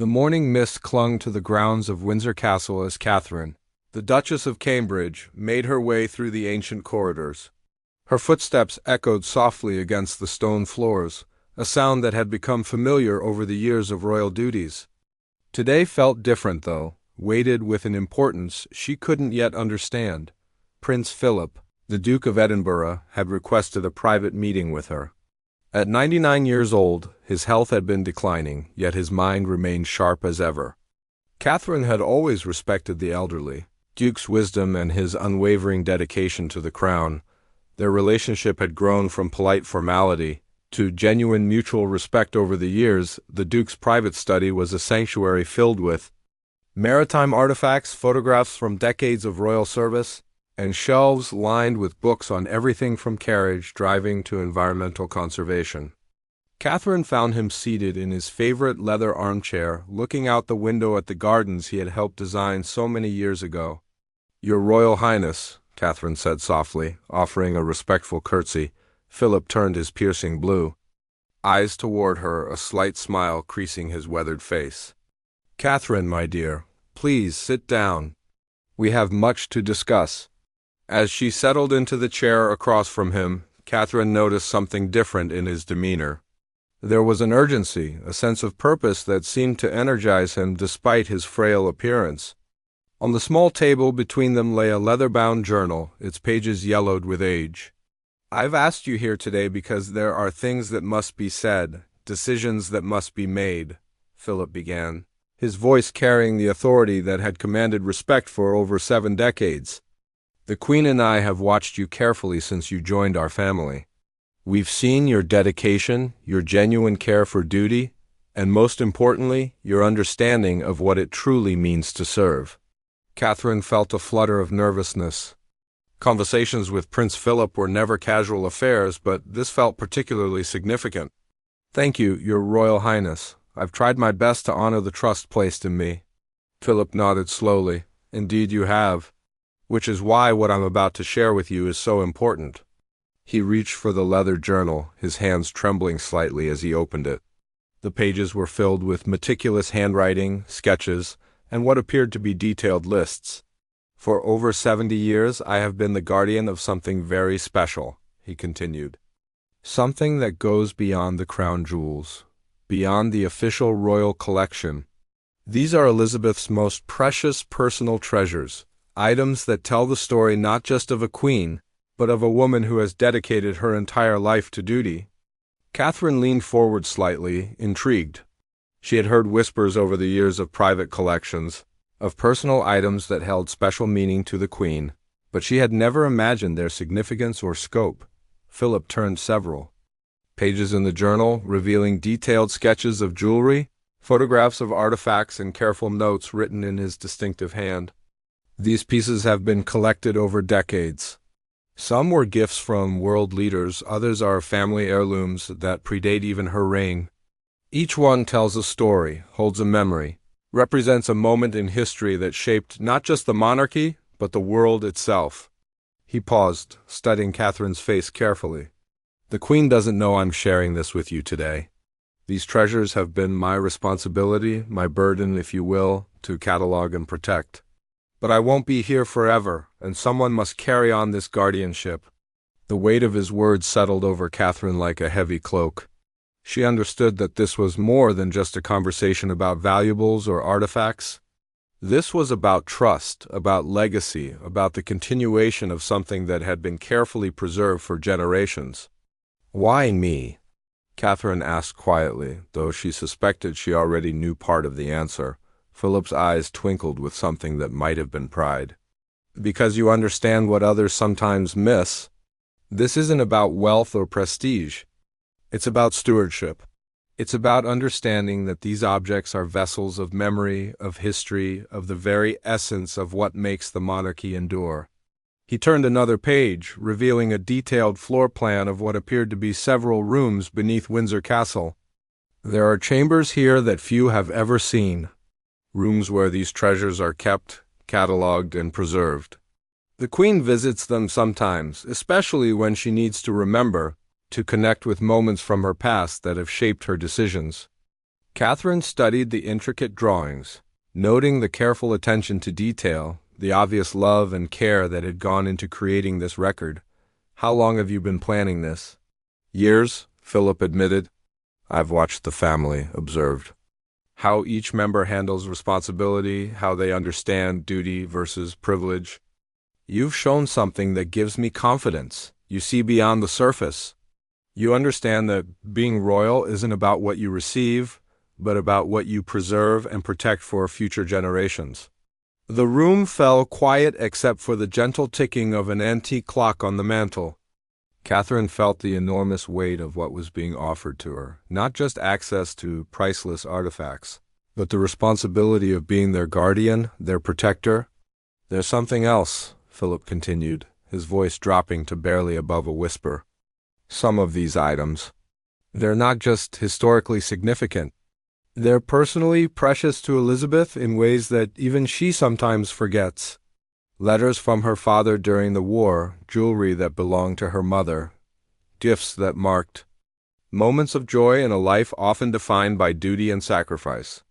The morning mist clung to the grounds of Windsor Castle as Catherine, the Duchess of Cambridge, made her way through the ancient corridors. Her footsteps echoed softly against the stone floors, a sound that had become familiar over the years of royal duties. Today felt different, though, weighted with an importance she couldn't yet understand. Prince Philip, the Duke of Edinburgh, had requested a private meeting with her. At 99 years old, his health had been declining, yet his mind remained sharp as ever. Catherine had always respected the elderly Duke's wisdom and his unwavering dedication to the crown. Their relationship had grown from polite formality to genuine mutual respect over the years. The Duke's private study was a sanctuary filled with maritime artifacts, photographs from decades of royal service, and shelves lined with books on everything from carriage driving to environmental conservation. Catherine found him seated in his favorite leather armchair, looking out the window at the gardens he had helped design so many years ago. "Your Royal Highness," Catherine said softly, offering a respectful curtsy. Philip turned his piercing blue eyes toward her, a slight smile creasing his weathered face. "Catherine, my dear, please sit down. We have much to discuss." As she settled into the chair across from him, Catherine noticed something different in his demeanor. There was an urgency, a sense of purpose that seemed to energize him despite his frail appearance. On the small table between them lay a leather-bound journal, its pages yellowed with age. "I've asked you here today because there are things that must be said, decisions that must be made," Philip began, his voice carrying the authority that had commanded respect for over 7 decades. "The Queen and I have watched you carefully since you joined our family. We've seen your dedication, your genuine care for duty, and most importantly, your understanding of what it truly means to serve." Catherine felt a flutter of nervousness. Conversations with Prince Philip were never casual affairs, but this felt particularly significant. "Thank you, Your Royal Highness. I've tried my best to honor the trust placed in me." Philip nodded slowly. "Indeed you have. Which is why what I'm about to share with you is so important." He reached for the leather journal, his hands trembling slightly as he opened it. The pages were filled with meticulous handwriting, sketches, and what appeared to be detailed lists. "For over 70 years I have been the guardian of something very special," he continued. "Something that goes beyond the crown jewels, beyond the official royal collection. These are Elizabeth's most precious personal treasures. Items that tell the story not just of a queen, but of a woman who has dedicated her entire life to duty." Catherine leaned forward slightly, intrigued. She had heard whispers over the years of private collections, of personal items that held special meaning to the queen, but she had never imagined their significance or scope. Philip turned several pages in the journal, revealing detailed sketches of jewelry, photographs of artifacts, and careful notes written in his distinctive hand. "These pieces have been collected over decades. Some were gifts from world leaders, others are family heirlooms that predate even her reign. Each one tells a story, holds a memory, represents a moment in history that shaped not just the monarchy, but the world itself." He paused, studying Catherine's face carefully. "The Queen doesn't know I'm sharing this with you today. These treasures have been my responsibility, my burden, if you will, to catalog and protect. But I won't be here forever, and someone must carry on this guardianship." The weight of his words settled over Catherine like a heavy cloak. She understood that this was more than just a conversation about valuables or artifacts. This was about trust, about legacy, about the continuation of something that had been carefully preserved for generations. "Why me?" Catherine asked quietly, though she suspected she already knew part of the answer. Philip's eyes twinkled with something that might have been pride. "Because you understand what others sometimes miss. This isn't about wealth or prestige. It's about stewardship. It's about understanding that these objects are vessels of memory, of history, of the very essence of what makes the monarchy endure." He turned another page, revealing a detailed floor plan of what appeared to be several rooms beneath Windsor Castle. "There are chambers here that few have ever seen. Rooms where these treasures are kept, catalogued, and preserved. The Queen visits them sometimes, especially when she needs to remember, to connect with moments from her past that have shaped her decisions. Catherine studied the intricate drawings, noting the careful attention to detail, the obvious love and care that had gone into creating this record. "How long have you been planning this?" "Years," Philip admitted. "I've watched the family," observed. "How each member handles responsibility, how they understand duty versus privilege. You've shown something that gives me confidence. You see beyond the surface. You understand that being royal isn't about what you receive, but about what you preserve and protect for future generations." The room fell quiet except for the gentle ticking of an antique clock on the mantel. Catherine felt the enormous weight of what was being offered to her, not just access to priceless artifacts, but the responsibility of being their guardian, their protector. "There's something else," Philip continued, his voice dropping to barely above a whisper. "Some of these items, they're not just historically significant. They're personally precious to Elizabeth in ways that even she sometimes forgets. Letters from her father during the war, jewelry that belonged to her mother, gifts that marked moments of joy in a life often defined by duty and sacrifice."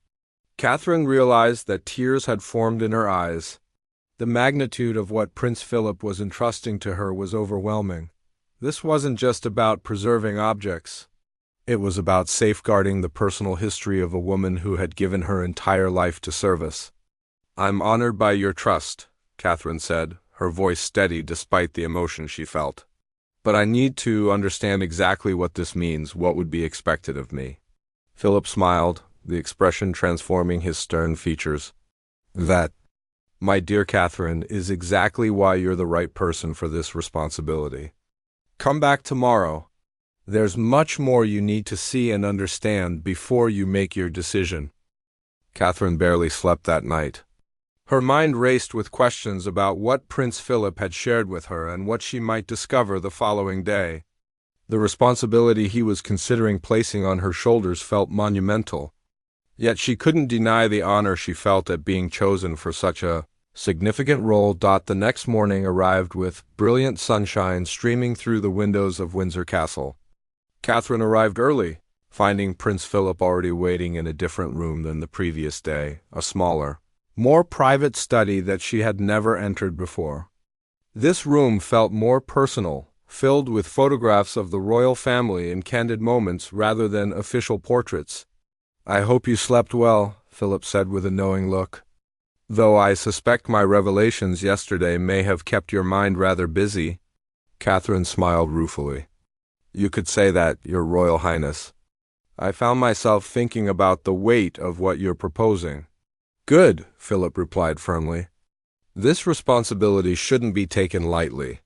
Catherine realized that tears had formed in her eyes. The magnitude of what Prince Philip was entrusting to her was overwhelming. This wasn't just about preserving objects. It was about safeguarding the personal history of a woman who had given her entire life to service. "I'm honored by your trust," Catherine said, her voice steady despite the emotion she felt. "But I need to understand exactly what this means, what would be expected of me." Philip smiled, the expression transforming his stern features. "That, my dear Catherine, is exactly why you're the right person for this responsibility. Come back tomorrow. There's much more you need to see and understand before you make your decision." Catherine barely slept that night. Her mind raced with questions about what Prince Philip had shared with her and what she might discover the following day. The responsibility he was considering placing on her shoulders felt monumental. Yet she couldn't deny the honor she felt at being chosen for such a significant role. The next morning arrived with brilliant sunshine streaming through the windows of Windsor Castle. Catherine arrived early, finding Prince Philip already waiting in a different room than the previous day, a smaller, more private study that she had never entered before. This room felt more personal, filled with photographs of the royal family and candid moments rather than official portraits. "I hope you slept well," Philip said with a knowing look. "Though I suspect my revelations yesterday may have kept your mind rather busy." Catherine smiled ruefully. "You could say that, Your Royal Highness. I found myself thinking about the weight of what you're proposing." "Good," Philip replied firmly. "This responsibility shouldn't be taken lightly.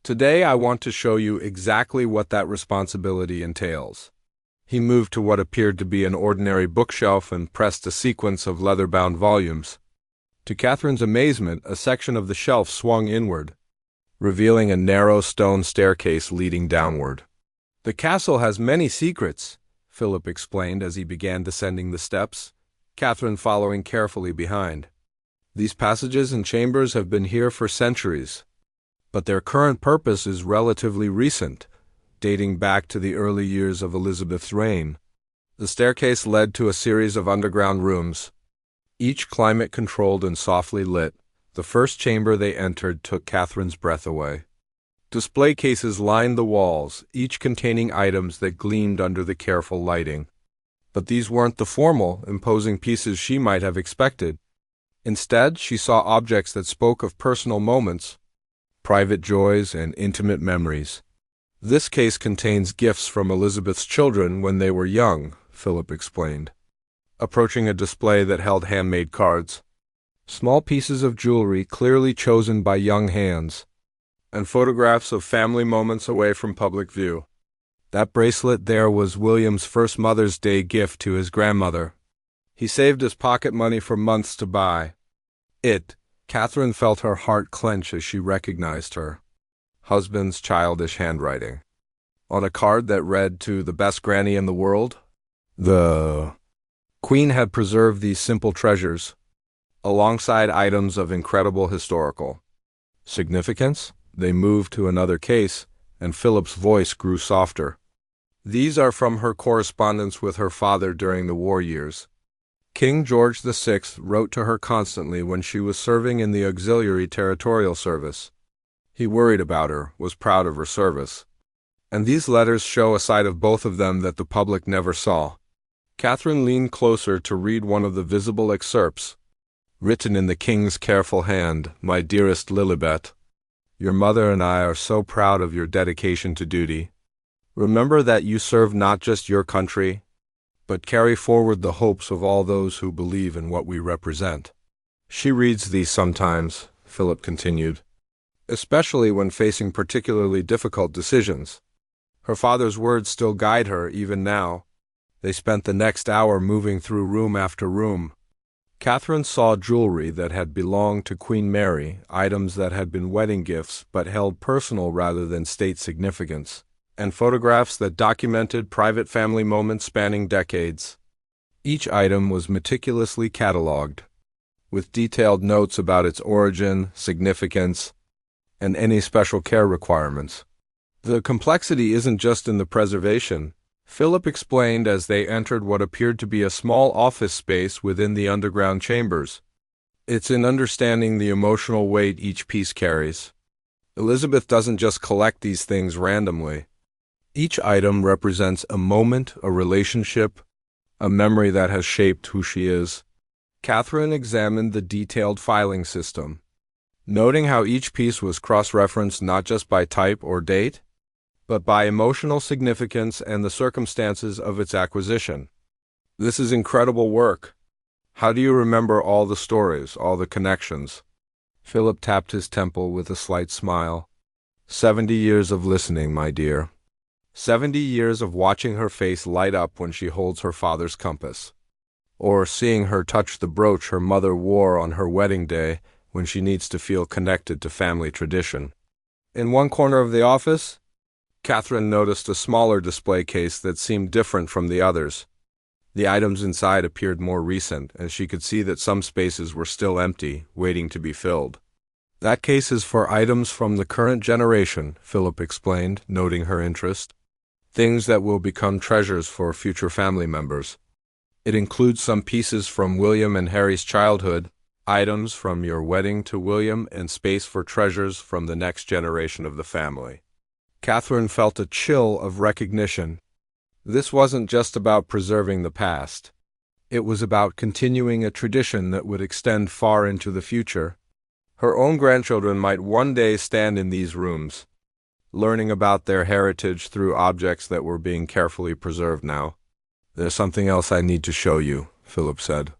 Today I want to show you exactly what that responsibility entails." He moved to what appeared to be an ordinary bookshelf and pressed a sequence of leather-bound volumes. To Catherine's amazement, a section of the shelf swung inward, revealing a narrow stone staircase leading downward. "The castle has many secrets," Philip explained as he began descending the steps, Catherine following carefully behind. "These passages and chambers have been here for centuries, but their current purpose is relatively recent, dating back to the early years of Elizabeth's reign." The staircase led to a series of underground rooms, each climate-controlled and softly lit. The first chamber they entered took Catherine's breath away. Display cases lined the walls, each containing items that gleamed under the careful lighting. But these weren't the formal, imposing pieces she might have expected. Instead, she saw objects that spoke of personal moments, private joys, and intimate memories. "This case contains gifts from Elizabeth's children when they were young," Philip explained, approaching a display that held handmade cards, small pieces of jewelry clearly chosen by young hands, and photographs of family moments away from public view. "That bracelet there was William's first Mother's Day gift to his grandmother. He saved his pocket money for months to buy it." Catherine felt her heart clench as she recognized her husband's childish handwriting on a card that read, "To the best granny in the world." The Queen had preserved these simple treasures, alongside items of incredible historical significance. They moved to another case, and Philip's voice grew softer. These are from her correspondence with her father during the war years. King George VI wrote to her constantly when she was serving in the auxiliary territorial service. He worried about her, was proud of her service. And these letters show a side of both of them that the public never saw. Catherine leaned closer to read one of the visible excerpts. Written in the king's careful hand, "My dearest Lilibet, your mother and I are so proud of your dedication to duty. Remember that you serve not just your country, but carry forward the hopes of all those who believe in what we represent." She reads these sometimes, Philip continued, especially when facing particularly difficult decisions. Her father's words still guide her even now. They spent the next hour moving through room after room. Catherine saw jewelry that had belonged to Queen Mary, items that had been wedding gifts but held personal rather than state significance, and photographs that documented private family moments spanning decades. Each item was meticulously catalogued, with detailed notes about its origin, significance, and any special care requirements. The complexity isn't just in the preservation, Philip explained as they entered what appeared to be a small office space within the underground chambers. It's in understanding the emotional weight each piece carries. Elizabeth doesn't just collect these things randomly. Each item represents a moment, a relationship, a memory that has shaped who she is. Catherine examined the detailed filing system, noting how each piece was cross-referenced not just by type or date, but by emotional significance and the circumstances of its acquisition. This is incredible work. How do you remember all the stories, all the connections? Philip tapped his temple with a slight smile. 70 years of listening, my dear. 70 years of watching her face light up when she holds her father's compass, or seeing her touch the brooch her mother wore on her wedding day when she needs to feel connected to family tradition. In one corner of the office, Catherine noticed a smaller display case that seemed different from the others. The items inside appeared more recent, and she could see that some spaces were still empty, waiting to be filled. That case is for items from the current generation, Philip explained, noting her interest. Things that will become treasures for future family members. It includes some pieces from William and Harry's childhood, items from your wedding to William, and space for treasures from the next generation of the family. Catherine felt a chill of recognition. This wasn't just about preserving the past. It was about continuing a tradition that would extend far into the future. Her own grandchildren might one day stand in these rooms, learning about their heritage through objects that were being carefully preserved now. "There's something else I need to show you," Philip said,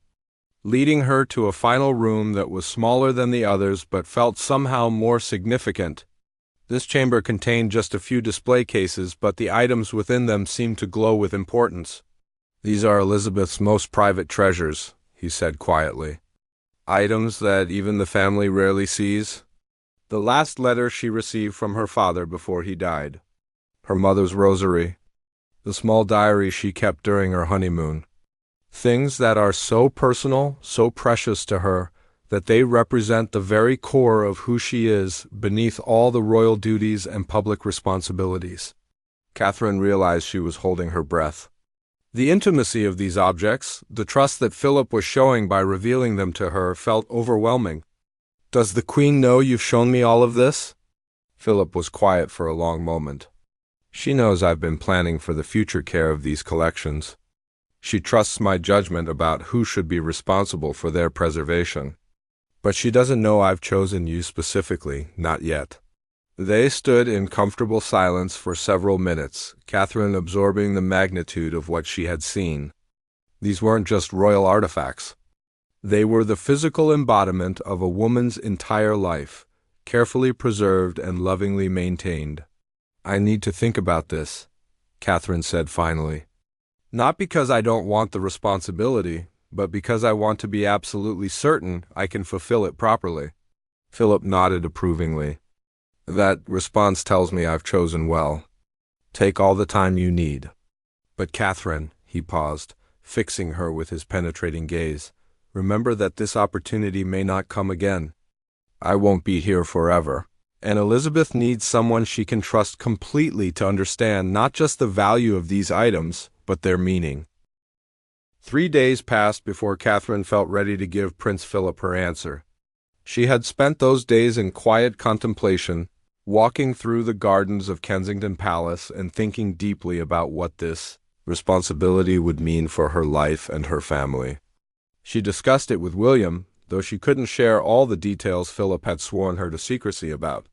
leading her to a final room that was smaller than the others but felt somehow more significant. This chamber contained just a few display cases, but the items within them seemed to glow with importance. "These are Elizabeth's most private treasures," he said quietly. "Items that even the family rarely sees. The last letter she received from her father before he died. Her mother's rosary. The small diary she kept during her honeymoon. Things that are so personal, so precious to her, that they represent the very core of who she is beneath all the royal duties and public responsibilities." Catherine realized she was holding her breath. The intimacy of these objects, the trust that Philip was showing by revealing them to her, felt overwhelming. "Does the Queen know you've shown me all of this?" Philip was quiet for a long moment. "She knows I've been planning for the future care of these collections. She trusts my judgment about who should be responsible for their preservation. But she doesn't know I've chosen you specifically, not yet." They stood in comfortable silence for several minutes, Catherine absorbing the magnitude of what she had seen. These weren't just royal artifacts. They were the physical embodiment of a woman's entire life, carefully preserved and lovingly maintained. "I need to think about this," Catherine said finally. "Not because I don't want the responsibility, but because I want to be absolutely certain I can fulfill it properly." Philip nodded approvingly. "That response tells me I've chosen well. Take all the time you need." "But Catherine," he paused, fixing her with his penetrating gaze, "remember that this opportunity may not come again. I won't be here forever." And Elizabeth needs someone she can trust completely to understand not just the value of these items, but their meaning. 3 days passed before Catherine felt ready to give Prince Philip her answer. She had spent those days in quiet contemplation, walking through the gardens of Kensington Palace and thinking deeply about what this responsibility would mean for her life and her family. She discussed it with William, though she couldn't share all the details Philip had sworn her to secrecy about.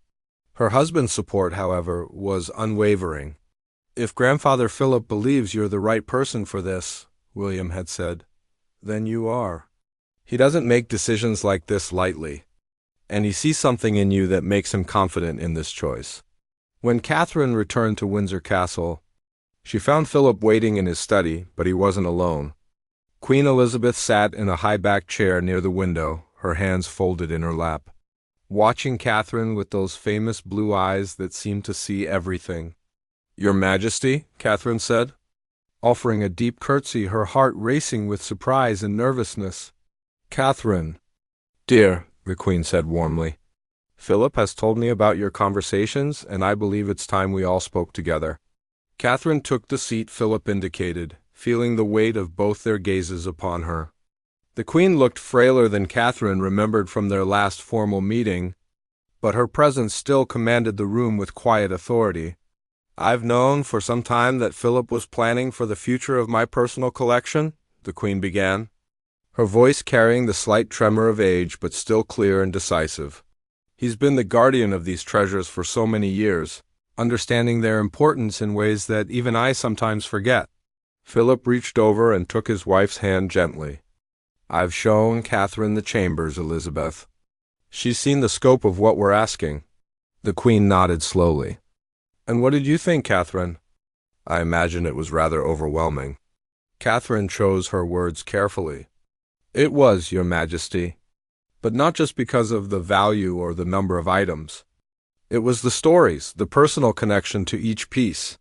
Her husband's support, however, was unwavering. "If Grandfather Philip believes you're the right person for this," William had said, "then you are. He doesn't make decisions like this lightly, and he sees something in you that makes him confident in this choice." When Catherine returned to Windsor Castle, she found Philip waiting in his study, but he wasn't alone. Queen Elizabeth sat in a high-backed chair near the window, her hands folded in her lap, watching Catherine with those famous blue eyes that seemed to see everything. "Your Majesty," Catherine said, offering a deep curtsy, her heart racing with surprise and nervousness. "Catherine, dear," the Queen said warmly, "Philip has told me about your conversations, and I believe it's time we all spoke together." Catherine took the seat Philip indicated, feeling the weight of both their gazes upon her. The Queen looked frailer than Catherine remembered from their last formal meeting, but her presence still commanded the room with quiet authority. "I've known for some time that Philip was planning for the future of my personal collection," the Queen began, her voice carrying the slight tremor of age but still clear and decisive. "He's been the guardian of these treasures for so many years, understanding their importance in ways that even I sometimes forget." Philip reached over and took his wife's hand gently. "I've shown Catherine the chambers, Elizabeth. She's seen the scope of what we're asking." The Queen nodded slowly. "And what did you think, Catherine?" "I imagine it was rather overwhelming." Catherine chose her words carefully. "It was, Your Majesty, but not just because of the value or the number of items. It was the stories, the personal connection to each piece.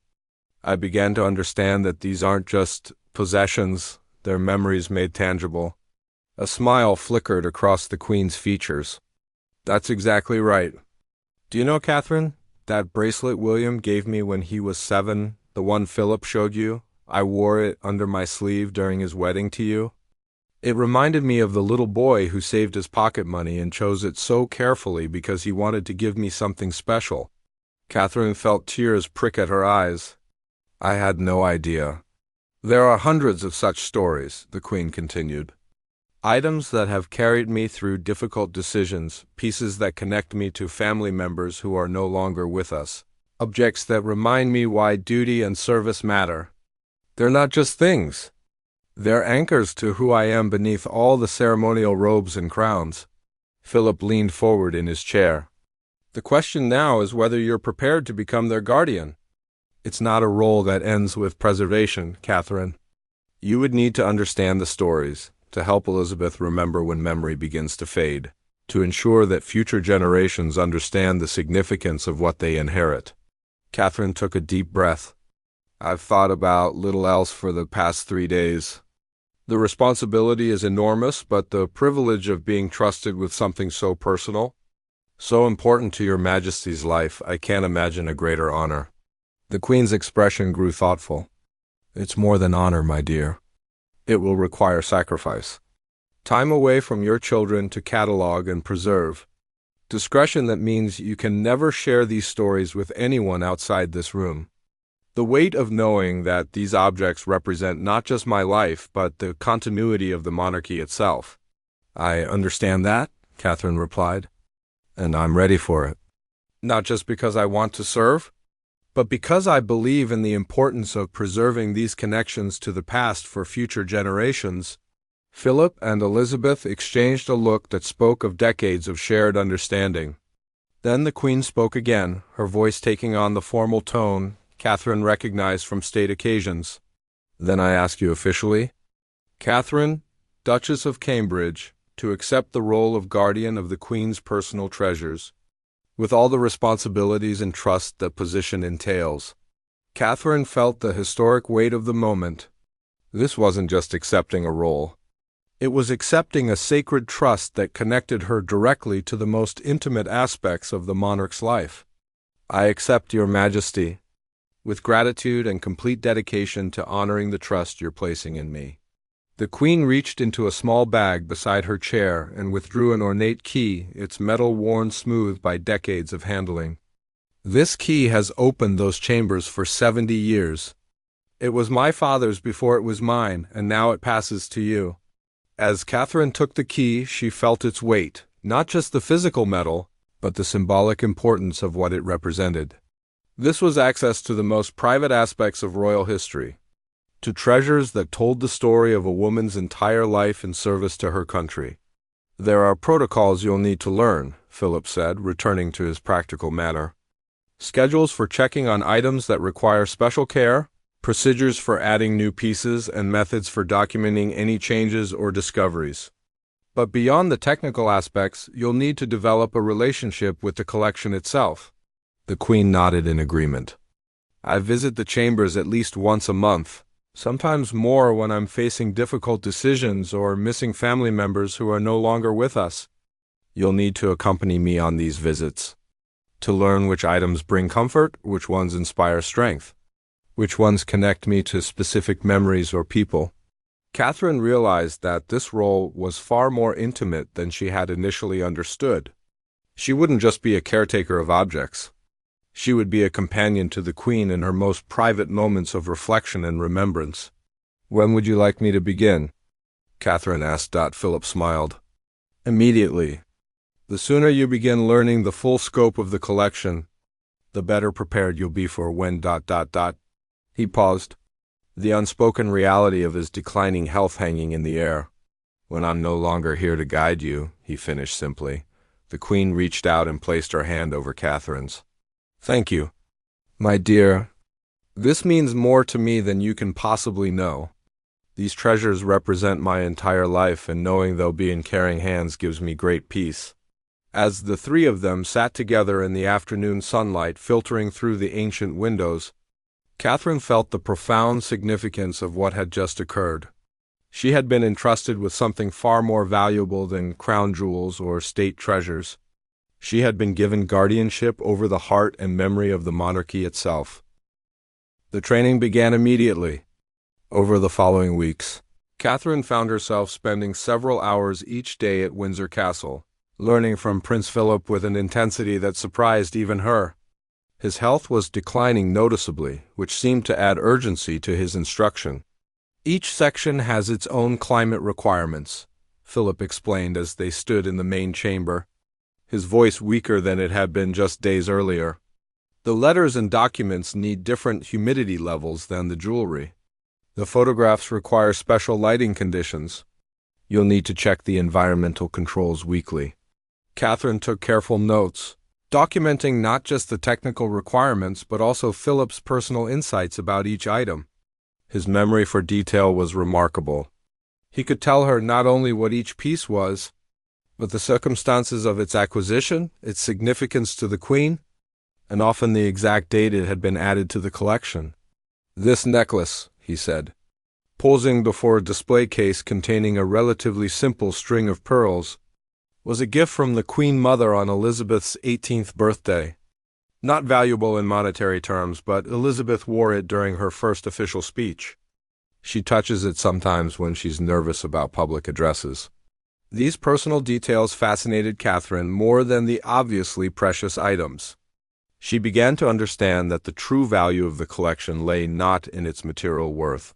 I began to understand that these aren't just possessions, they're memories made tangible." A smile flickered across the Queen's features. "That's exactly right. Do you know, Catherine, that bracelet William gave me when he was 7, the one Philip showed you, I wore it under my sleeve during his wedding to you. It reminded me of the little boy who saved his pocket money and chose it so carefully because he wanted to give me something special." Catherine felt tears prick at her eyes. "I had no idea. There are hundreds of such stories," the Queen continued. "Items that have carried me through difficult decisions, pieces that connect me to family members who are no longer with us, objects that remind me why duty and service matter. They're not just things. They're anchors to who I am beneath all the ceremonial robes and crowns." Philip leaned forward in his chair. "The question now is whether you're prepared to become their guardian. It's not a role that ends with preservation, Catherine. You would need to understand the stories, to help Elizabeth remember when memory begins to fade, to ensure that future generations understand the significance of what they inherit." Catherine took a deep breath. "I've thought about little else for the past 3 days. The responsibility is enormous, but the privilege of being trusted with something so personal, so important to Your Majesty's life, I can't imagine a greater honor." The Queen's expression grew thoughtful. "It's more than honor, my dear. It will require sacrifice. Time away from your children to catalog and preserve. Discretion that means you can never share these stories with anyone outside this room. The weight of knowing that these objects represent not just my life, but the continuity of the monarchy itself." "I understand that," Catherine replied, "and I'm ready for it. Not just because I want to serve, but because I believe in the importance of preserving these connections to the past for future generations." Philip and Elizabeth exchanged a look that spoke of decades of shared understanding. Then the Queen spoke again, her voice taking on the formal tone Catherine recognized from state occasions. "Then I ask you officially, Catherine, Duchess of Cambridge, to accept the role of guardian of the Queen's personal treasures, with all the responsibilities and trust that position entails." Catherine felt the historic weight of the moment. This wasn't just accepting a role. It was accepting a sacred trust that connected her directly to the most intimate aspects of the monarch's life. I accept, Your Majesty, with gratitude and complete dedication to honoring the trust you're placing in me. The Queen reached into a small bag beside her chair and withdrew an ornate key, its metal worn smooth by decades of handling. This key has opened those chambers for 70 years. It was my father's before it was mine, and now it passes to you. As Catherine took the key, she felt its weight, not just the physical metal, but the symbolic importance of what it represented. This was access to the most private aspects of royal history, to treasures that told the story of a woman's entire life in service to her country. There are protocols you'll need to learn, Philip said, returning to his practical manner. Schedules for checking on items that require special care, procedures for adding new pieces, and methods for documenting any changes or discoveries. But beyond the technical aspects, you'll need to develop a relationship with the collection itself. The Queen nodded in agreement. I visit the chambers at least once a month, sometimes more when I'm facing difficult decisions or missing family members who are no longer with us. You'll need to accompany me on these visits, to learn which items bring comfort, which ones inspire strength, which ones connect me to specific memories or people. Catherine realized that this role was far more intimate than she had initially understood. She wouldn't just be a caretaker of objects. She would be a companion to the Queen in her most private moments of reflection and remembrance. When would you like me to begin? Catherine asked. Philip smiled. Immediately. The sooner you begin learning the full scope of the collection, the better prepared you'll be for when... He paused, the unspoken reality of his declining health hanging in the air. When I'm no longer here to guide you, he finished simply. The Queen reached out and placed her hand over Catherine's. Thank you, my dear. This means more to me than you can possibly know. These treasures represent my entire life, and knowing they'll be in caring hands gives me great peace. As the three of them sat together in the afternoon sunlight filtering through the ancient windows, Catherine felt the profound significance of what had just occurred. She had been entrusted with something far more valuable than crown jewels or state treasures. She had been given guardianship over the heart and memory of the monarchy itself. The training began immediately. Over the following weeks, Catherine found herself spending several hours each day at Windsor Castle, learning from Prince Philip with an intensity that surprised even her. His health was declining noticeably, which seemed to add urgency to his instruction. Each section has its own climate requirements, Philip explained as they stood in the main chamber, his voice weaker than it had been just days earlier. The letters and documents need different humidity levels than the jewelry. The photographs require special lighting conditions. You'll need to check the environmental controls weekly. Catherine took careful notes, documenting not just the technical requirements but also Philip's personal insights about each item. His memory for detail was remarkable. He could tell her not only what each piece was, but the circumstances of its acquisition, its significance to the Queen, and often the exact date it had been added to the collection. This necklace, he said, posing before a display case containing a relatively simple string of pearls, was a gift from the Queen Mother on Elizabeth's 18th birthday. Not valuable in monetary terms, but Elizabeth wore it during her first official speech. She touches it sometimes when she's nervous about public addresses. These personal details fascinated Catherine more than the obviously precious items. She began to understand that the true value of the collection lay not in its material worth,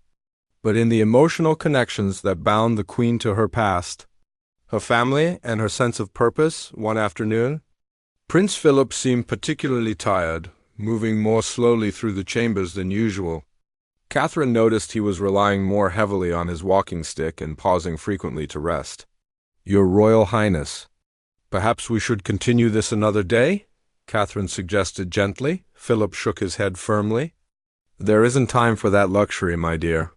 but in the emotional connections that bound the Queen to her past, her family, and her sense of purpose. One afternoon, Prince Philip seemed particularly tired, moving more slowly through the chambers than usual. Catherine noticed he was relying more heavily on his walking stick and pausing frequently to rest. Your Royal Highness, perhaps we should continue this another day? Catherine suggested gently. Philip shook his head firmly. There isn't time for that luxury, my dear.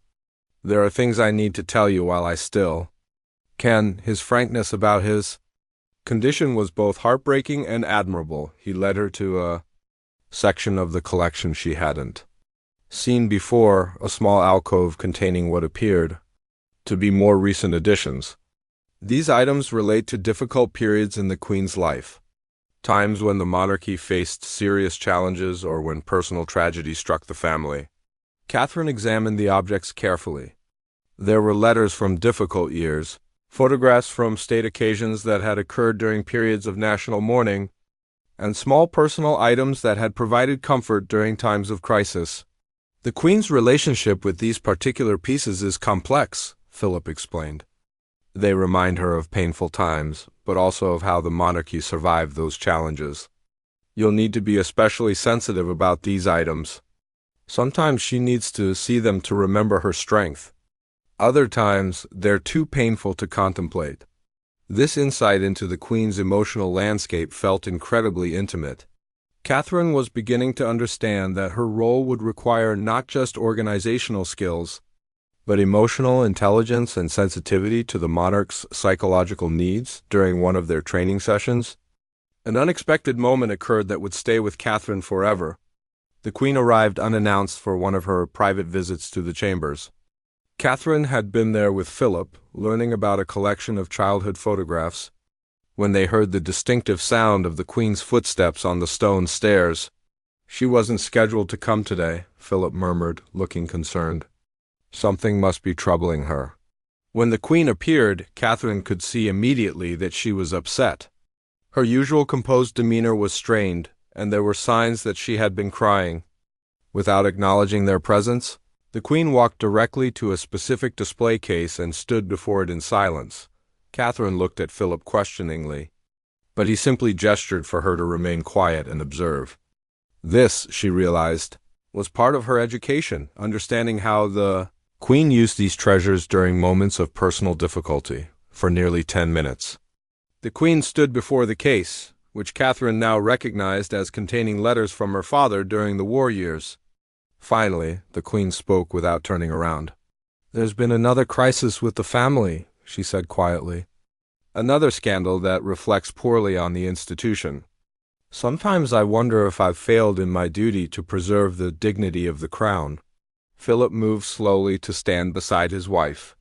There are things I need to tell you while I still can. His frankness about his condition was both heartbreaking and admirable. He led her to a section of the collection she hadn't seen before, a small alcove containing what appeared to be more recent additions. These items relate to difficult periods in the Queen's life, times when the monarchy faced serious challenges or when personal tragedy struck the family. Catherine examined the objects carefully. There were letters from difficult years, photographs from state occasions that had occurred during periods of national mourning, and small personal items that had provided comfort during times of crisis. The Queen's relationship with these particular pieces is complex, Philip explained. They remind her of painful times, but also of how the monarchy survived those challenges. You'll need to be especially sensitive about these items. Sometimes she needs to see them to remember her strength. Other times, they're too painful to contemplate. This insight into the Queen's emotional landscape felt incredibly intimate. Catherine was beginning to understand that her role would require not just organizational skills, but emotional intelligence and sensitivity to the monarch's psychological needs during one of their training sessions. An unexpected moment occurred that would stay with Catherine forever. The Queen arrived unannounced for one of her private visits to the chambers. Catherine had been there with Philip, learning about a collection of childhood photographs, when they heard the distinctive sound of the Queen's footsteps on the stone stairs. "She wasn't scheduled to come today," Philip murmured, looking concerned. Something must be troubling her. When the Queen appeared, Catherine could see immediately that she was upset. Her usual composed demeanor was strained, and there were signs that she had been crying. Without acknowledging their presence, the Queen walked directly to a specific display case and stood before it in silence. Catherine looked at Philip questioningly, but he simply gestured for her to remain quiet and observe. This, she realized, was part of her education, understanding how the Queen used these treasures during moments of personal difficulty, for nearly 10 minutes. The Queen stood before the case, which Catherine now recognized as containing letters from her father during the war years. Finally, the Queen spoke without turning around. "There's been another crisis with the family," she said quietly. "Another scandal that reflects poorly on the institution. Sometimes I wonder if I've failed in my duty to preserve the dignity of the crown." Philip moved slowly to stand beside his wife.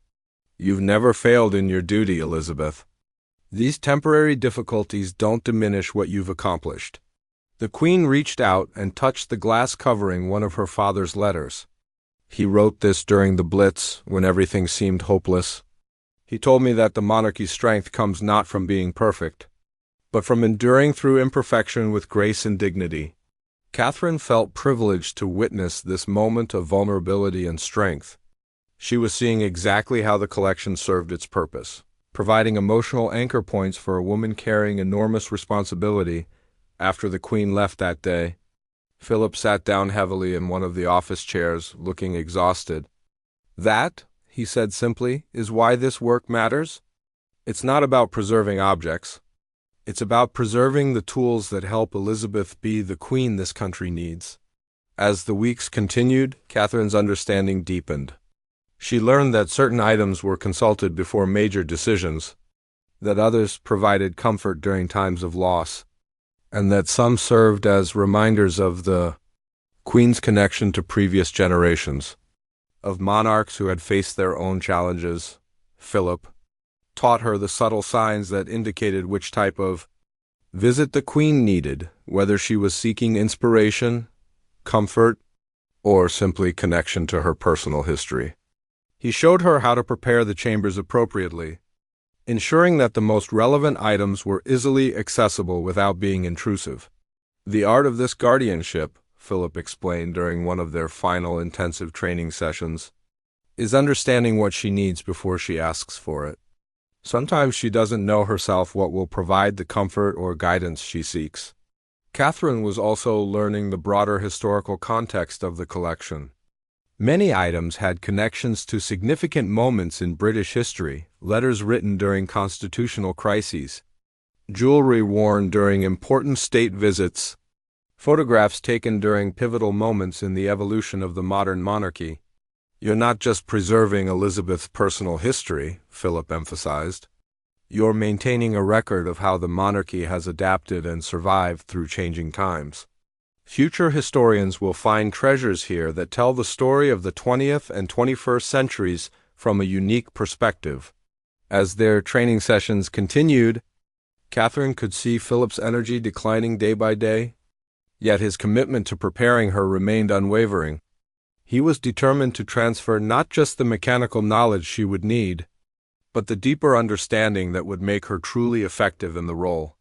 "You've never failed in your duty, Elizabeth. These temporary difficulties don't diminish what you've accomplished." The Queen reached out and touched the glass covering one of her father's letters. "He wrote this during the Blitz, when everything seemed hopeless. He told me that the monarchy's strength comes not from being perfect, but from enduring through imperfection with grace and dignity." Catherine felt privileged to witness this moment of vulnerability and strength. She was seeing exactly how the collection served its purpose, providing emotional anchor points for a woman carrying enormous responsibility. After the Queen left that day, Philip sat down heavily in one of the office chairs, looking exhausted. "That," he said simply, "is why this work matters. It's not about preserving objects. It's about preserving the tools that help Elizabeth be the Queen this country needs." As the weeks continued, Catherine's understanding deepened. She learned that certain items were consulted before major decisions, that others provided comfort during times of loss, and that some served as reminders of the Queen's connection to previous generations, of monarchs who had faced their own challenges. Philip taught her the subtle signs that indicated which type of visit the Queen needed, whether she was seeking inspiration, comfort, or simply connection to her personal history. He showed her how to prepare the chambers appropriately, ensuring that the most relevant items were easily accessible without being intrusive. "The art of this guardianship," Philip explained during one of their final intensive training sessions, "is understanding what she needs before she asks for it. Sometimes she doesn't know herself what will provide the comfort or guidance she seeks." Catherine was also learning the broader historical context of the collection. Many items had connections to significant moments in British history, letters written during constitutional crises, jewelry worn during important state visits, photographs taken during pivotal moments in the evolution of the modern monarchy. "You're not just preserving Elizabeth's personal history," Philip emphasized. "You're maintaining a record of how the monarchy has adapted and survived through changing times. Future historians will find treasures here that tell the story of the 20th and 21st centuries from a unique perspective. As their training sessions continued, Catherine could see Philip's energy declining day by day, yet his commitment to preparing her remained unwavering. He was determined to transfer not just the mechanical knowledge she would need, but the deeper understanding that would make her truly effective in the role.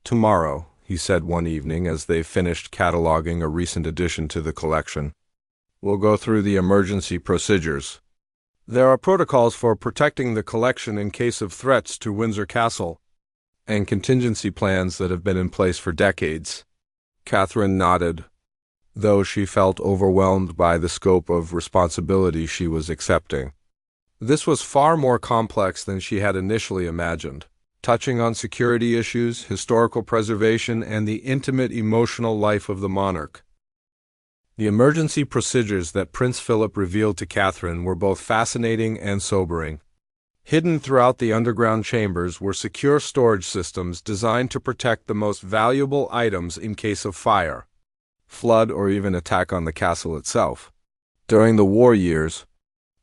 "Tomorrow," he said one evening as they finished cataloging a recent addition to the collection, "we'll go through the emergency procedures. There are protocols for protecting the collection in case of threats to Windsor Castle, and contingency plans that have been in place for decades." Catherine nodded, though she felt overwhelmed by the scope of responsibility she was accepting. This was far more complex than she had initially imagined, touching on security issues, historical preservation, and the intimate emotional life of the monarch. The emergency procedures that Prince Philip revealed to Catherine were both fascinating and sobering. Hidden throughout the underground chambers were secure storage systems designed to protect the most valuable items in case of fire, flood, or even attack on the castle itself. During the war years,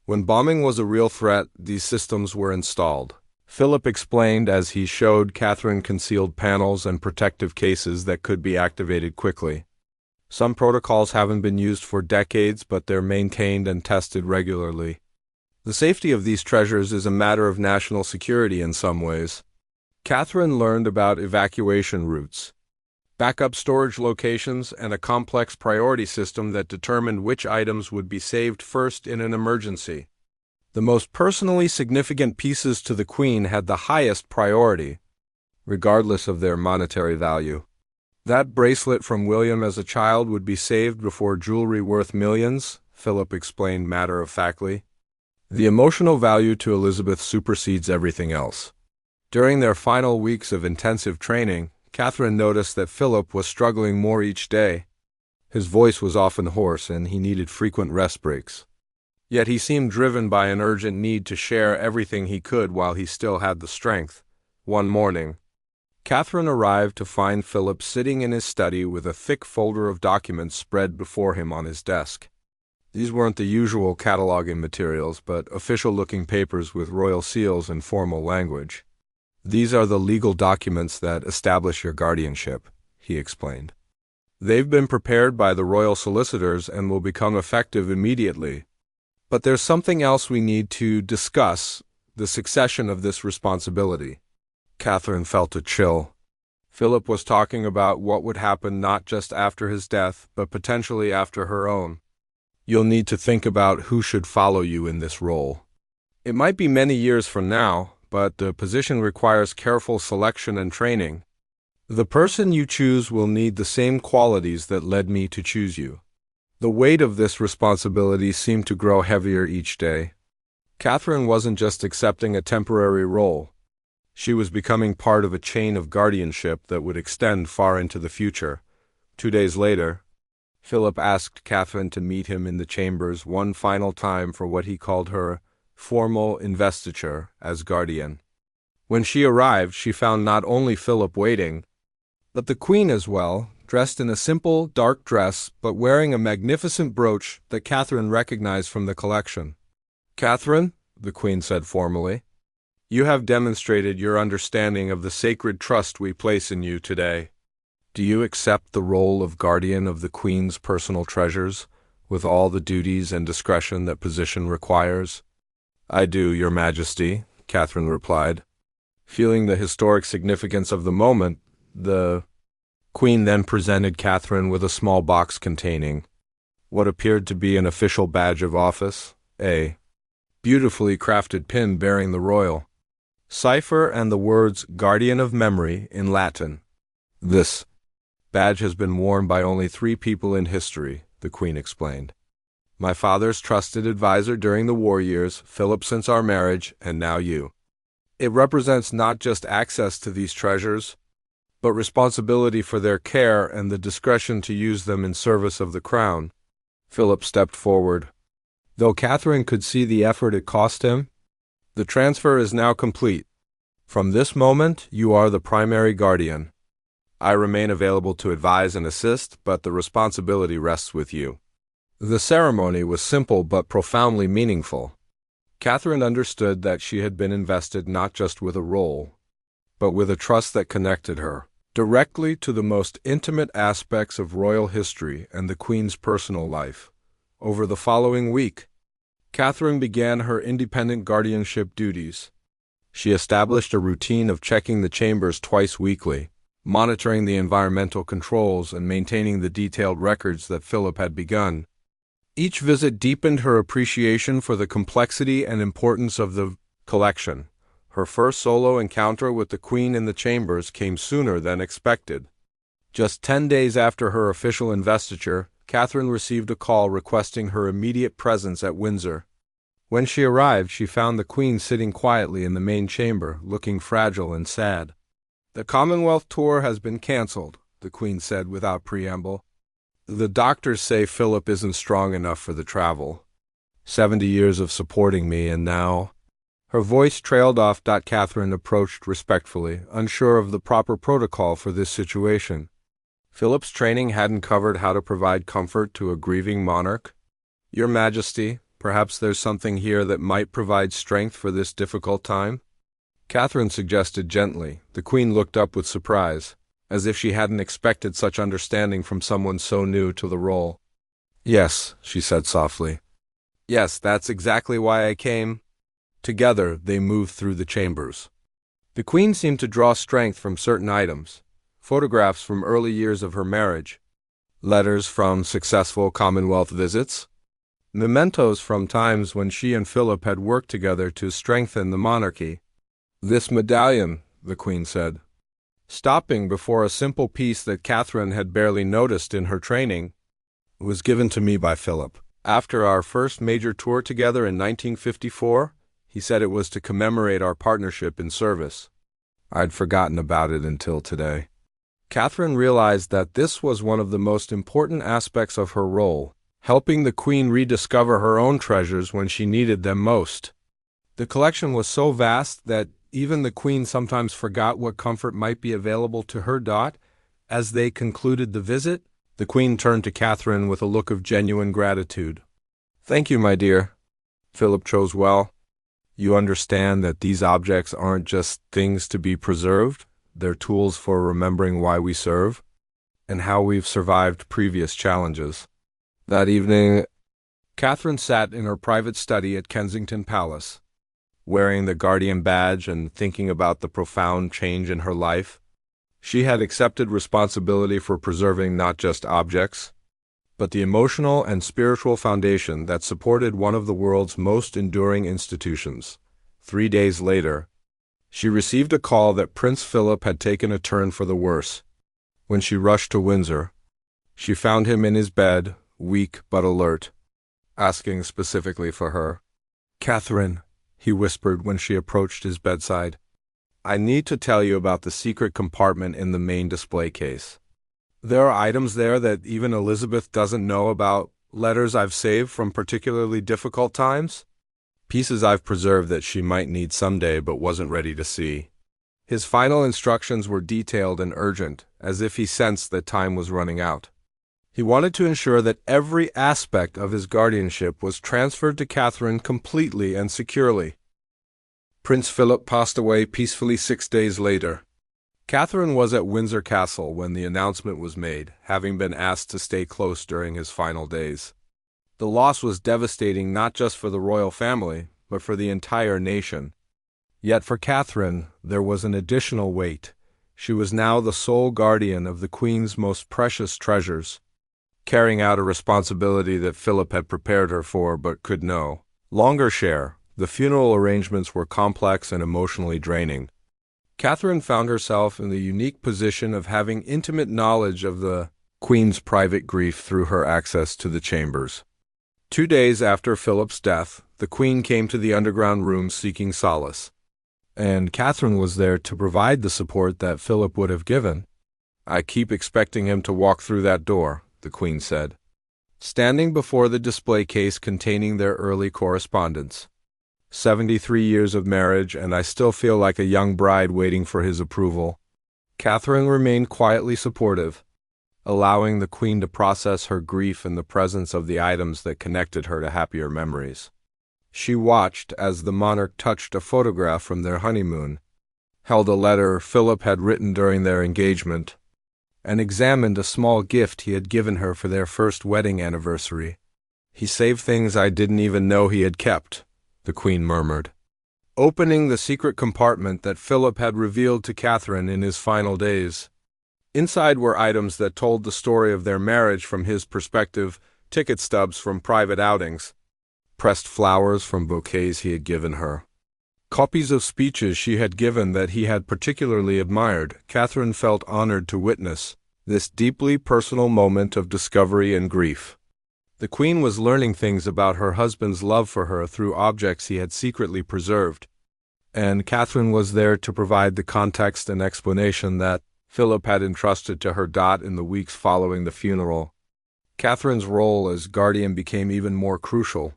when bombing was a real threat, these systems were installed. Philip explained as he showed Catherine concealed panels and protective cases that could be activated quickly. Some protocols haven't been used for decades, but they're maintained and tested regularly. The safety of these treasures is a matter of national security in some ways. Catherine learned about evacuation routes, backup storage locations, and a complex priority system that determined which items would be saved first in an emergency. The most personally significant pieces to the Queen had the highest priority, regardless of their monetary value. That bracelet from William as a child would be saved before jewelry worth millions, Philip explained matter-of-factly. The emotional value to Elizabeth supersedes everything else. During their final weeks of intensive training, Catherine noticed that Philip was struggling more each day. His voice was often hoarse, and he needed frequent rest breaks. Yet he seemed driven by an urgent need to share everything he could while he still had the strength. One morning, Catherine arrived to find Philip sitting in his study with a thick folder of documents spread before him on his desk. These weren't the usual cataloging materials, but official-looking papers with royal seals and formal language. "These are the legal documents that establish your guardianship," he explained. "They've been prepared by the royal solicitors and will become effective immediately. But there's something else we need to discuss, the succession of this responsibility." Catherine felt a chill. Philip was talking about what would happen not just after his death, but potentially after her own. "You'll need to think about who should follow you in this role. It might be many years from now, but the position requires careful selection and training. The person you choose will need the same qualities that led me to choose you." The weight of this responsibility seemed to grow heavier each day. Catherine wasn't just accepting a temporary role. She was becoming part of a chain of guardianship that would extend far into the future. 2 days later, Philip asked Catherine to meet him in the chambers one final time for what he called her formal investiture as guardian. When she arrived, she found not only Philip waiting, but the Queen as well, dressed in a simple, dark dress, but wearing a magnificent brooch that Catherine recognized from the collection. "Catherine," the Queen said formally, "you have demonstrated your understanding of the sacred trust we place in you today. Do you accept the role of guardian of the Queen's personal treasures, with all the duties and discretion that position requires?" "I do, Your Majesty," Catherine replied. Feeling the historic significance of the moment, the Queen then presented Catherine with a small box containing what appeared to be an official badge of office, a beautifully crafted pin bearing the royal cipher and the words "Guardian of Memory" in Latin. "This badge has been worn by only 3 people in history," the Queen explained. "My father's trusted advisor during the war years, Philip since our marriage, and now you. It represents not just access to these treasures, but responsibility for their care and the discretion to use them in service of the crown." Philip stepped forward. Though Catherine could see the effort it cost him, "The transfer is now complete. From this moment, you are the primary guardian. I remain available to advise and assist, but the responsibility rests with you." The ceremony was simple but profoundly meaningful. Catherine understood that she had been invested not just with a role, but with a trust that connected her directly to the most intimate aspects of royal history and the Queen's personal life. Over the following week, Catherine began her independent guardianship duties. She established a routine of checking the chambers twice weekly, monitoring the environmental controls and maintaining the detailed records that Philip had begun. Each visit deepened her appreciation for the complexity and importance of the collection. Her first solo encounter with the Queen in the chambers came sooner than expected. Just 10 days after her official investiture, Catherine received a call requesting her immediate presence at Windsor. When she arrived, she found the Queen sitting quietly in the main chamber, looking fragile and sad. "The Commonwealth tour has been cancelled," the Queen said without preamble. "The doctors say Philip isn't strong enough for the travel. 70 years of supporting me, and now—" Her voice trailed off. Catherine approached respectfully, unsure of the proper protocol for this situation. Philip's training hadn't covered how to provide comfort to a grieving monarch. "Your Majesty, perhaps there's something here that might provide strength for this difficult time?" Catherine suggested gently. The Queen looked up with surprise, as if she hadn't expected such understanding from someone so new to the role. "Yes," she said softly. "Yes, that's exactly why I came." Together, they moved through the chambers. The Queen seemed to draw strength from certain items: photographs from early years of her marriage, letters from successful Commonwealth visits, mementos from times when she and Philip had worked together to strengthen the monarchy. "This medallion," the Queen said, stopping before a simple piece that Catherine had barely noticed in her training, "was given to me by Philip after our first major tour together in 1954. He said it was to commemorate our partnership in service. I'd forgotten about it until today." Catherine realized that this was one of the most important aspects of her role, helping the Queen rediscover her own treasures when she needed them most. The collection was so vast that even the Queen sometimes forgot what comfort might be available to her. As they concluded the visit, the Queen turned to Catherine with a look of genuine gratitude. "Thank you, my dear. Philip chose well. You understand that these objects aren't just things to be preserved, they're tools for remembering why we serve, and how we've survived previous challenges." That evening, Catherine sat in her private study at Kensington Palace, wearing the Guardian badge and thinking about the profound change in her life. She had accepted responsibility for preserving not just objects, but the emotional and spiritual foundation that supported one of the world's most enduring institutions. 3 days later, she received a call that Prince Philip had taken a turn for the worse. When she rushed to Windsor, she found him in his bed, weak but alert, asking specifically for her. "Catherine," he whispered when she approached his bedside, "I need to tell you about the secret compartment in the main display case. There are items there that even Elizabeth doesn't know about, letters I've saved from particularly difficult times, pieces I've preserved that she might need someday but wasn't ready to see." His final instructions were detailed and urgent, as if he sensed that time was running out. He wanted to ensure that every aspect of his guardianship was transferred to Catherine completely and securely. Prince Philip passed away peacefully 6 days later. Catherine was at Windsor Castle when the announcement was made, having been asked to stay close during his final days. The loss was devastating not just for the royal family, but for the entire nation. Yet for Catherine, there was an additional weight. She was now the sole guardian of the Queen's most precious treasures, carrying out a responsibility that Philip had prepared her for but could no longer share. The funeral arrangements were complex and emotionally draining. Catherine found herself in the unique position of having intimate knowledge of the Queen's private grief through her access to the chambers. 2 days after Philip's death, the Queen came to the underground room seeking solace, and Catherine was there to provide the support that Philip would have given. "I keep expecting him to walk through that door," the Queen said, standing before the display case containing their early correspondence. 73 years of marriage, and I still feel like a young bride waiting for his approval. Catherine remained quietly supportive, allowing the Queen to process her grief in the presence of the items that connected her to happier memories. She watched as the monarch touched a photograph from their honeymoon, held a letter Philip had written during their engagement, and examined a small gift he had given her for their first wedding anniversary. "He saved things I didn't even know he had kept," the Queen murmured, opening the secret compartment that Philip had revealed to Catherine in his final days. Inside were items that told the story of their marriage from his perspective, ticket stubs from private outings, pressed flowers from bouquets he had given her, copies of speeches she had given that he had particularly admired. Catherine felt honored to witness this deeply personal moment of discovery and grief. The Queen was learning things about her husband's love for her through objects he had secretly preserved, and Catherine was there to provide the context and explanation that Philip had entrusted to her. In the weeks following the funeral, Catherine's role as guardian became even more crucial.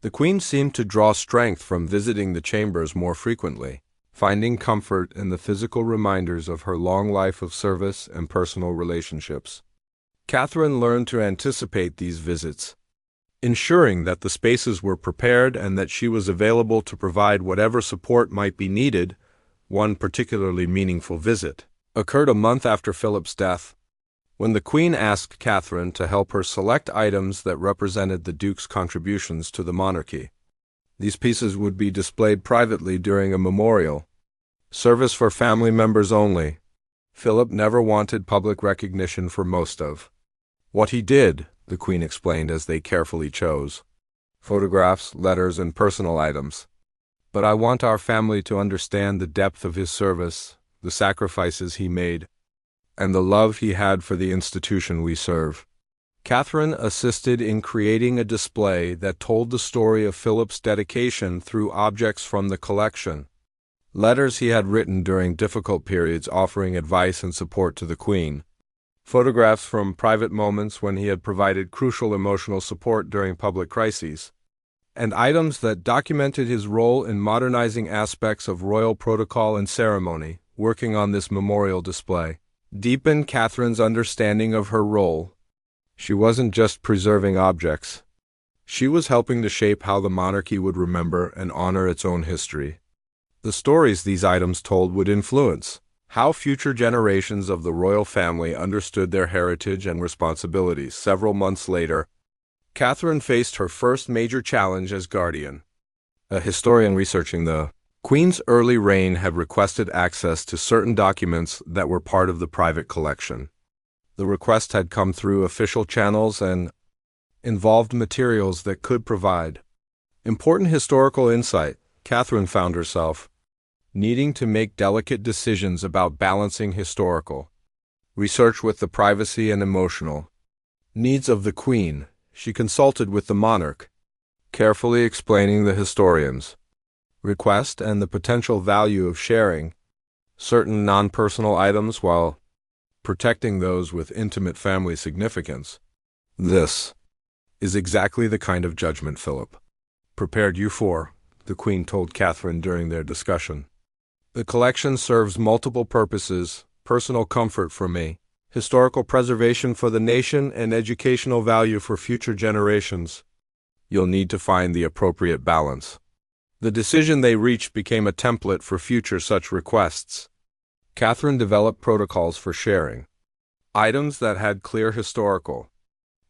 The Queen seemed to draw strength from visiting the chambers more frequently, finding comfort in the physical reminders of her long life of service and personal relationships. Catherine learned to anticipate these visits, ensuring that the spaces were prepared and that she was available to provide whatever support might be needed. One particularly meaningful visit occurred a month after Philip's death, when the Queen asked Catherine to help her select items that represented the Duke's contributions to the monarchy. These pieces would be displayed privately during a memorial service for family members only. Philip never wanted public recognition for most of what he did, the Queen explained as they carefully chose photographs, letters, and personal items. "But I want our family to understand the depth of his service, the sacrifices he made, and the love he had for the institution we serve." Catherine assisted in creating a display that told the story of Philip's dedication through objects from the collection, letters he had written during difficult periods offering advice and support to the Queen, photographs from private moments when he had provided crucial emotional support during public crises, and items that documented his role in modernizing aspects of royal protocol and ceremony. Working on this memorial display deepened Catherine's understanding of her role. She wasn't just preserving objects. She was helping to shape how the monarchy would remember and honor its own history. The stories these items told would influence how future generations of the royal family understood their heritage and responsibilities. Several months later, Catherine faced her first major challenge as guardian. A historian researching the Queen's early reign had requested access to certain documents that were part of the private collection. The request had come through official channels and involved materials that could provide important historical insight. Catherine found herself needing to make delicate decisions about balancing historical research with the privacy and emotional needs of the Queen. She consulted with the monarch, carefully explaining the historian's request and the potential value of sharing certain non-personal items while protecting those with intimate family significance. "This is exactly the kind of judgment Philip prepared you for," the Queen told Catherine during their discussion. "The collection serves multiple purposes: personal comfort for me, historical preservation for the nation, and educational value for future generations. You'll need to find the appropriate balance." The decision they reached became a template for future such requests. Catherine developed protocols for sharing items that had clear historical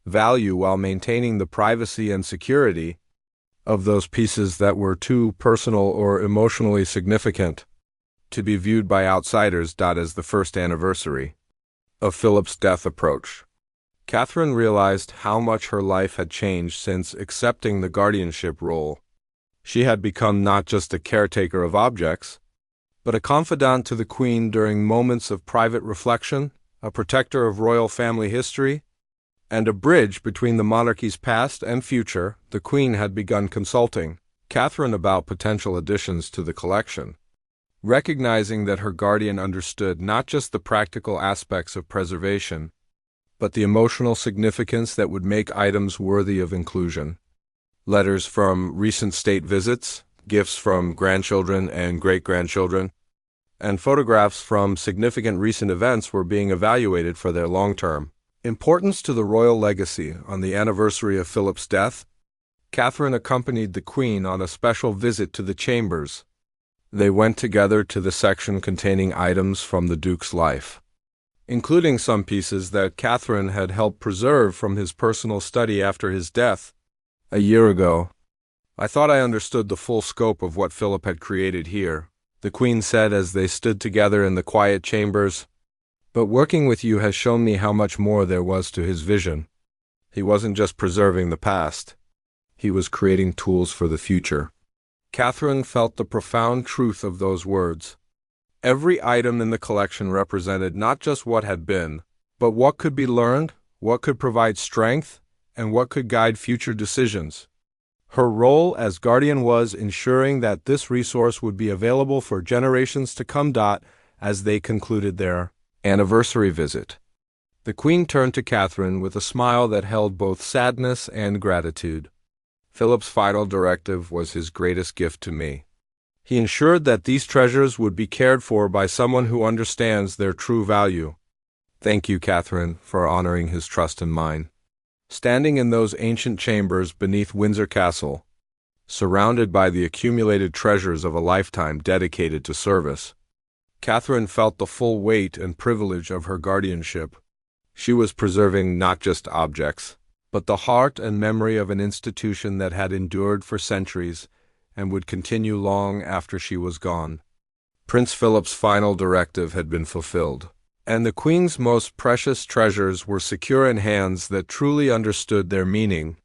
value while maintaining the privacy and security of those pieces that were too personal or emotionally significant to be viewed by outsiders. As the first anniversary of Philip's death approached, Catherine realized how much her life had changed since accepting the guardianship role. She had become not just a caretaker of objects, but a confidant to the Queen during moments of private reflection, a protector of royal family history, and a bridge between the monarchy's past and future. The Queen had begun consulting Catherine about potential additions to the collection, recognizing that her guardian understood not just the practical aspects of preservation, but the emotional significance that would make items worthy of inclusion. Letters from recent state visits, gifts from grandchildren and great-grandchildren, and photographs from significant recent events were being evaluated for their long-term importance to the royal legacy. On the anniversary of Philip's death, Catherine accompanied the Queen on a special visit to the chambers. They went together to the section containing items from the Duke's life, including some pieces that Catherine had helped preserve from his personal study after his death a year ago. "I thought I understood the full scope of what Philip had created here," the Queen said as they stood together in the quiet chambers. "But working with you has shown me how much more there was to his vision. He wasn't just preserving the past. He was creating tools for the future." Catherine felt the profound truth of those words. Every item in the collection represented not just what had been, but what could be learned, what could provide strength, and what could guide future decisions. Her role as guardian was ensuring that this resource would be available for generations to come. As they concluded their anniversary visit, the Queen turned to Catherine with a smile that held both sadness and gratitude. "Philip's final directive was his greatest gift to me. He ensured that these treasures would be cared for by someone who understands their true value. Thank you, Catherine, for honoring his trust in mine." Standing in those ancient chambers beneath Windsor Castle, surrounded by the accumulated treasures of a lifetime dedicated to service, Catherine felt the full weight and privilege of her guardianship. She was preserving not just objects, but the heart and memory of an institution that had endured for centuries and would continue long after she was gone. Prince Philip's final directive had been fulfilled, and the Queen's most precious treasures were secure in hands that truly understood their meaning.